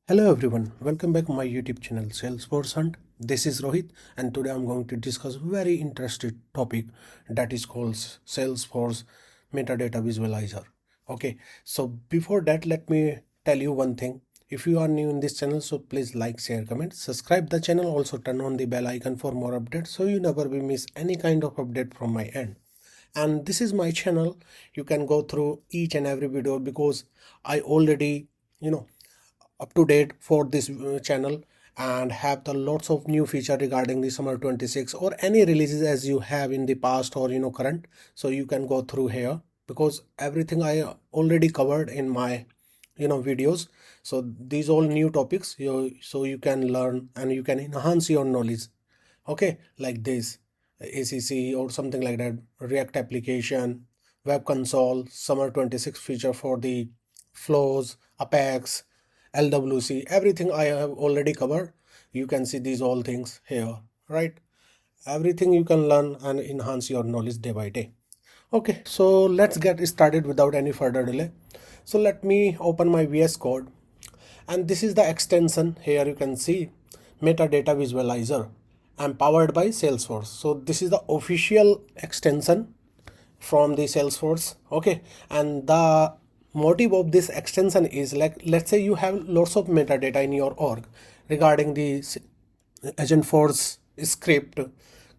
Hello everyone, welcome back to my YouTube channel Salesforce Hunt. This is Rohit and today I'm going to discuss a very interesting topic that is called Salesforce Metadata Visualizer. Okay, so before that let me tell you one thing. If you are new in this channel, so please like, share, comment, subscribe the channel, also turn on the bell icon for more updates so you never will miss any kind of update from my end. And this is my channel. You can go through each and every video because I already up to date for this channel and have the lots of new feature regarding the summer 26 or any releases as you have in the past or current. So you can go through here because everything I already covered in my videos. So these all new topics, so you can learn and you can enhance your knowledge. Okay, like this ACC or something like that, React application, web console, summer 26 feature for the flows, Apex, LWC, everything I have already covered. You can see these all things here, right? Everything you can learn and enhance your knowledge day by day. Okay, so let's get started without any further delay. So let me open my VS Code, and this is the extension. Here you can see Metadata Visualizer and powered by Salesforce. So this is the official extension from the Salesforce. Okay, and the motive of this extension is, like, let's say you have lots of metadata in your org regarding the Agentforce script,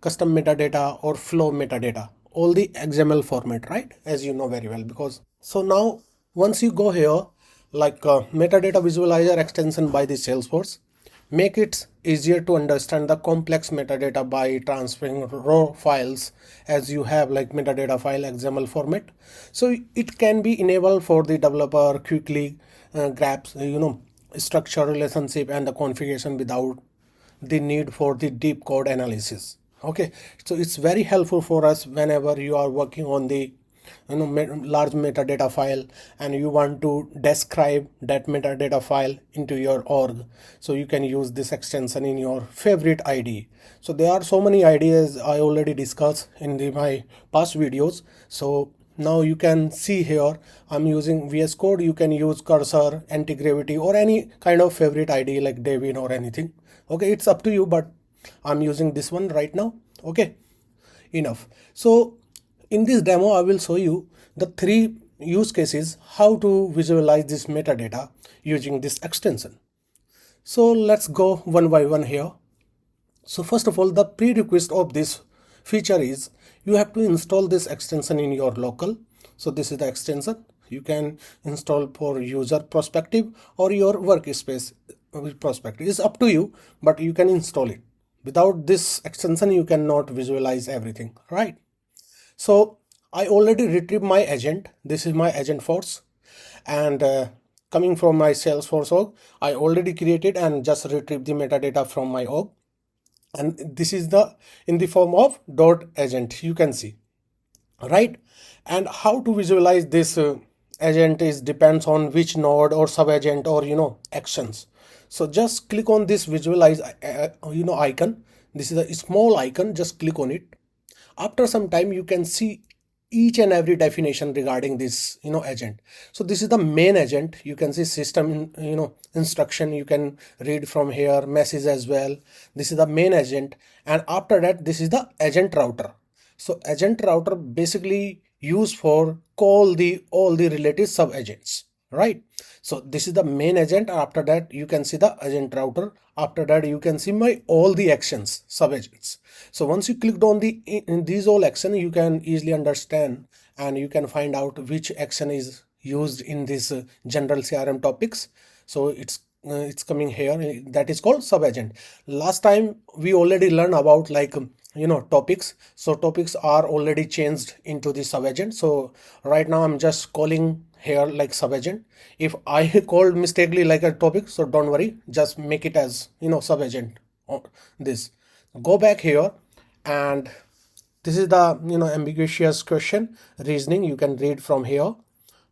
custom metadata or flow metadata, all the XML format, right? As you know very well, because so now once you go here, like metadata visualizer extension by the Salesforce, make it easier to understand the complex metadata by transferring raw files as you have like metadata file XML format. So it can be enabled for the developer quickly grabs structure, relationship and the configuration without the need for the deep code analysis. Okay, so it's very helpful for us whenever you are working on the large metadata file and you want to describe that metadata file into your org. So you can use this extension in your favorite IDE. So there are so many ideas I already discussed in my past videos. So now you can see here I'm using VS Code. You can use Cursor, Anti-Gravity or any kind of favorite IDE like Devin or anything. Okay, it's up to you, but I'm using this one right now. Okay, enough. So in this demo, I will show you the 3 use cases how to visualize this metadata using this extension. So let's go one by one here. So first of all, the prerequisite of this feature is you have to install this extension in your local. So this is the extension. You can install for user perspective or your workspace perspective. It's up to you, but you can install it. Without this extension, you cannot visualize everything, right? So I already retrieved my agent. This is my Agentforce, and coming from my Salesforce org, I already created and just retrieved the metadata from my org, and this is the in the form of .agent. You can see, right? And how to visualize this agent is depends on which node or sub agent or actions. So just click on this visualize icon. This is a small icon. Just click on it. After some time you can see each and every definition regarding this agent. So this is the main agent. You can see system instruction. You can read from here, message as well. This is the main agent, and after that this is the agent router. So agent router basically used for call all the related sub agents, right? So this is the main agent. After that you can see the agent router. After that you can see my all the actions, sub agents. So once you clicked on in these all action, you can easily understand and you can find out which action is used in this general CRM topics. So it's coming here, that is called sub agent. Last time we already learned about like topics. So topics are already changed into the sub agent. So right now I'm just calling here like sub agent. If I called mistakenly like a topic, so don't worry, just make it as sub agent. This, go back here, and this is the ambiguous question reasoning. You can read from here.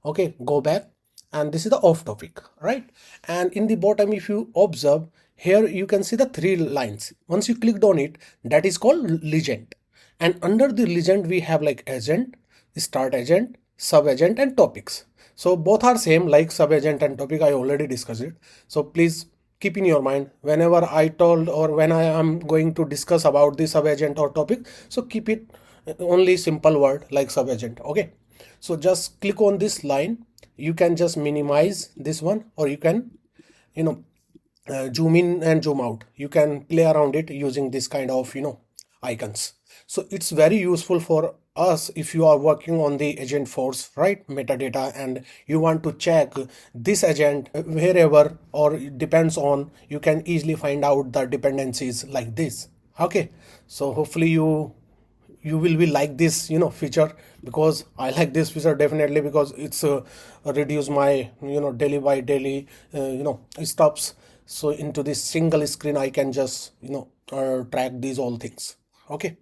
Okay, go back, and this is the off topic, right? And in the bottom, if you observe here, you can see the 3 lines. Once you clicked on it, that is called legend, and under the legend we have like agent, start agent, sub agent and topics. So both are same, like sub-agent and topic. I already discussed it. So please keep in your mind whenever I told or when I am going to discuss about the sub-agent or topic. So keep it only simple word like sub-agent. Okay. So just click on this line. You can just minimize this one, or you can, you know, zoom in and zoom out. You can play around it using this kind of, icons. So it's very useful for us if you are working on the Agentforce, right, metadata, and you want to check this agent wherever, or it depends on, you can easily find out the dependencies like this. Okay, so hopefully you will be like this, feature, because I like this feature definitely, because it's reduce my, daily by daily, stops. So into this single screen I can just, track these all things. Okay,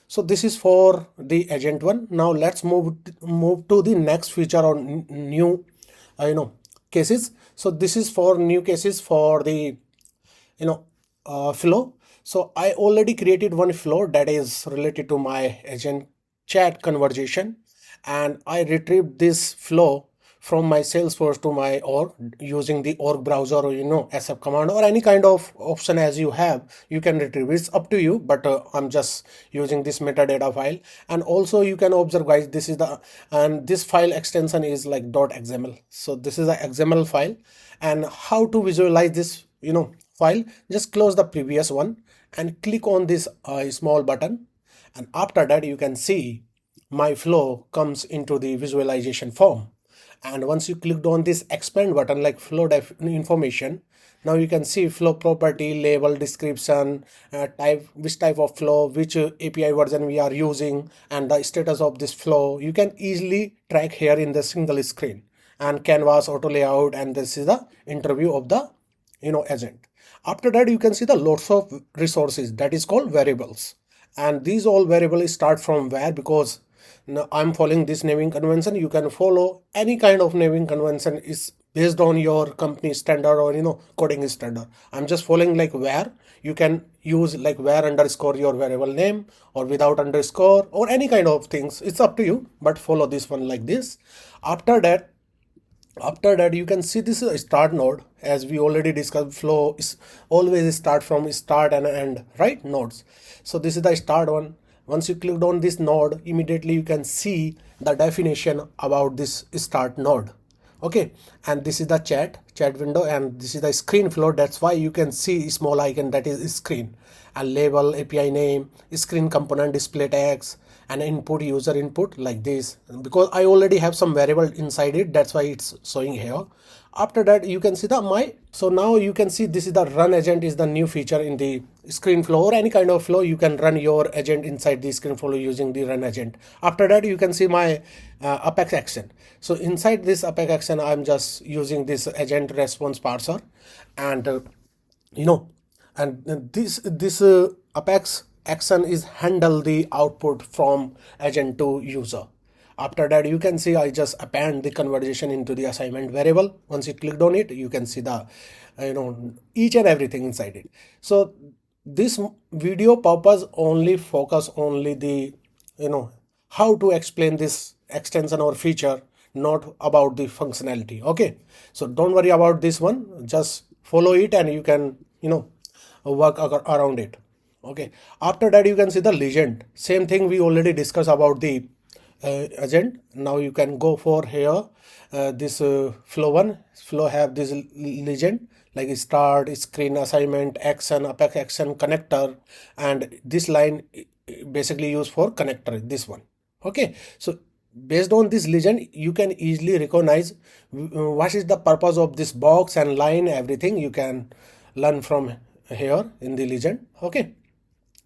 so this is for the agent one. Now let's move to the next feature or new, cases. So this is for new cases for the, flow. So I already created one flow that is related to my agent chat conversation, and I retrieved this flow from my Salesforce to my org using the org browser, or SF command, or any kind of option as you have. You can retrieve, it's up to you, but I'm just using this metadata file. And also you can observe, guys, this is the, and this file extension is like .xml. So this is a XML file. And how to visualize this, file, just close the previous one and click on this small button, and after that you can see my flow comes into the visualization form. And once you clicked on this expand button, like flow information, now you can see flow property, label, description, type, which type of flow, which API version we are using, and the status of this flow. You can easily track here in the single screen, and canvas, auto layout, and this is the interview of the, agent. After that you can see the lots of resources that is called variables, and these all variables start from where, because now I'm following this naming convention. You can follow any kind of naming convention, is based on your company standard or coding standard. I'm just following like where. You can use like where underscore your variable name, or without underscore, or any kind of things. It's up to you, but follow this one like this. After that you can see this is a start node. As we already discussed, flow is always start from start and end, right, nodes. So this is the start one. Once you clicked on this node, immediately you can see the definition about this start node. Okay, and this is the chat window, and this is the screen flow. That's why you can see small icon, that is screen, and label, API name, screen component, display tags, and input, user input, like this, because I already have some variable inside it, that's why it's showing here. After that you can see so now you can see this is the run agent, is the new feature in the screen flow, or any kind of flow. You can run your agent inside the screen flow using the run agent. After that you can see my Apex action. So inside this Apex action I'm just using this agent response parser, and this Apex action is handle the output from agent to user. After that you can see I just append the conversation into the assignment variable. Once you clicked on it, you can see the each and everything inside it. So this video purpose only focus only the how to explain this extension or feature, not about the functionality. Okay, so don't worry about this one, just follow it and you can work around it. Okay, after that you can see the legend. Same thing we already discussed about the agent. Now you can go for here, this flow have this legend like start, screen, assignment, action, Apex action, connector, and this line basically used for connector, this one. Okay, so based on this legend you can easily recognize what is the purpose of this box and line. Everything you can learn from here in the legend. Okay,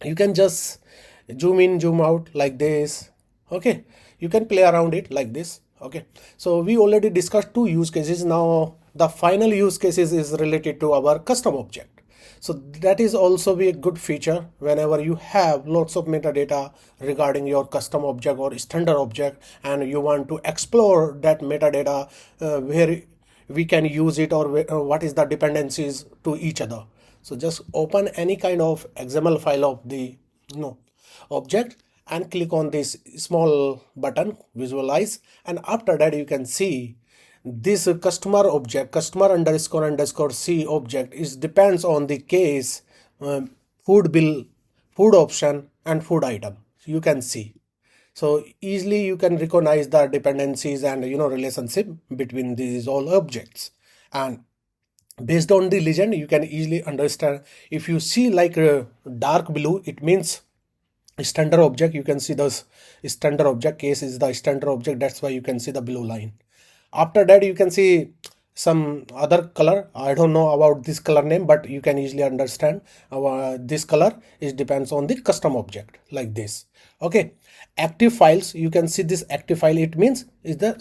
you can just zoom in, zoom out like this. Okay, you can play around it like this. Okay, so we already discussed two use cases. Now the final use cases is related to our custom object. So that is also be a good feature whenever you have lots of metadata regarding your custom object or standard object, and you want to explore that metadata, where we can use it, or what is the dependencies to each other. So just open any kind of XML file of the object and click on this small button, visualize, and after that you can see this customer object, customer underscore underscore C object, is depends on the case, food bill, food option, and food item. You can see. So easily you can recognize the dependencies and relationship between these all objects. And based on the legend, you can easily understand. If you see like dark blue, it means standard object. You can see the standard object case is the standard object. That's why you can see the blue line. After that, you can see some other color. I don't know about this color name, but you can easily understand this color is depends on the custom object like this. Okay, active files, you can see this active file, it means is the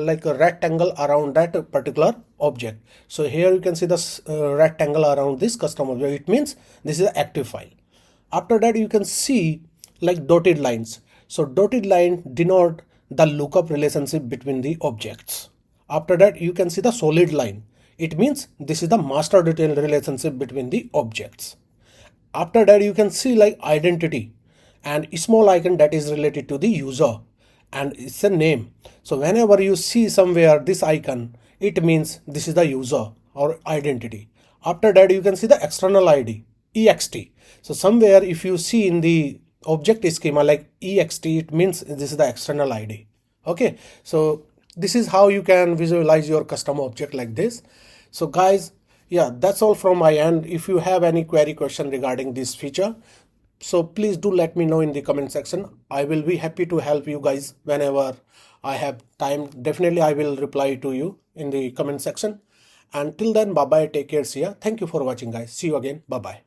like a rectangle around that particular object. So here you can see the rectangle around this custom object, it means this is an active file. After that, you can see like dotted lines. So dotted line denote the lookup relationship between the objects. After that, you can see the solid line. It means this is the master detail relationship between the objects. After that, you can see like identity and small icon that is related to the user and it's a name. So whenever you see somewhere this icon, it means this is the user or identity. After that, you can see the external ID, ext. So somewhere if you see in the object schema like ext, it means this is the external ID. Okay, so this is how you can visualize your custom object like this. So guys, yeah, that's all from my end. If you have any query question regarding this feature, so please do let me know in the comment section. I will be happy to help you guys whenever I have time. Definitely I will reply to you in the comment section. Until then, bye bye, take care, see ya. Thank you for watching guys. See you again. Bye bye.